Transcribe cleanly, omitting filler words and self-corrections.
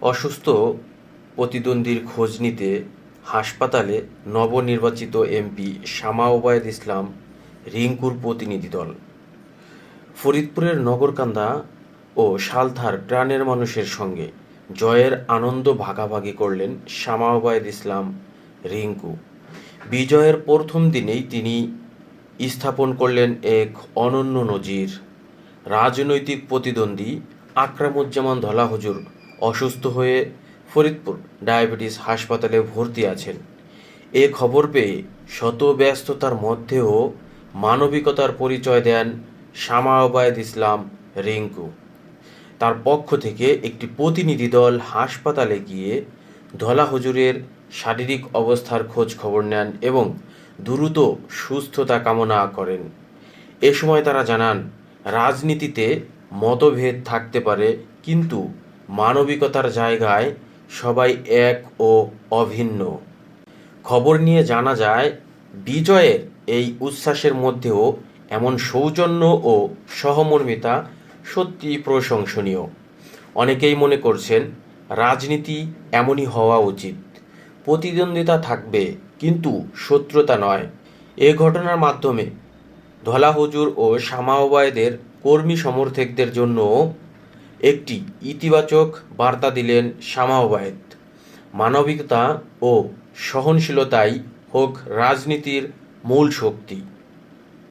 অসুস্থ প্রতিদ্বন্দ্বীর খোঁজ নিতে হাসপাতালে নবনির্বাচিত এমপি শামা ওবায়দ ইসলাম রিংকুর প্রতিনিধি দল। ফরিদপুরের নগরকান্দা ও সালথার প্রাণের মানুষের সঙ্গে জয়ের আনন্দ ভাগাভাগি করলেন শামা ওবায়দ ইসলাম রিংকু। বিজয়ের প্রথম দিনেই তিনি স্থাপন করলেন এক অনন্য নজির। রাজনৈতিক প্রতিদ্বন্দ্বী আকরামুজ্জামান ধলা হুজুর অসুস্থ হয়ে ফরিদপুর ডায়াবেটিস হাসপাতালে ভর্তি আছেন। এ খবর পেয়ে শত ব্যস্ততার মধ্যেও মানবিকতার পরিচয় দেন শামা ওবায়দ ইসলাম রিংকু। তার পক্ষ থেকে একটি প্রতিনিধি দল হাসপাতালে গিয়ে ধলা হুজুরের শারীরিক অবস্থার খোঁজ খবর নেন এবং দ্রুত সুস্থতা কামনা করেন। এ সময় তারা জানান, রাজনীতিতে মতভেদ থাকতে পারে, কিন্তু মানবিকতার জায়গায় সবাই এক ও অভিন্ন। খবর নিয়ে জানা যায়, বিজয়ের এই উচ্ছ্বাসের মধ্যেও এমন সৌজন্য ও সহমর্মিতা সত্যি প্রশংসনীয়। অনেকেই মনে করছেন, রাজনীতি এমনই হওয়া উচিত। প্রতিদ্বন্দ্বিতা থাকবে, কিন্তু শত্রুতা নয়। এ ঘটনার মাধ্যমে ধলা হুজুর ও শামা ওবায়দের কর্মী সমর্থকদের জন্য একটি ইতিবাচক বার্তা দিলেন শামা ওবায়দ। মানবিকতা ও সহনশীলতাই হোক রাজনীতির মূল শক্তি।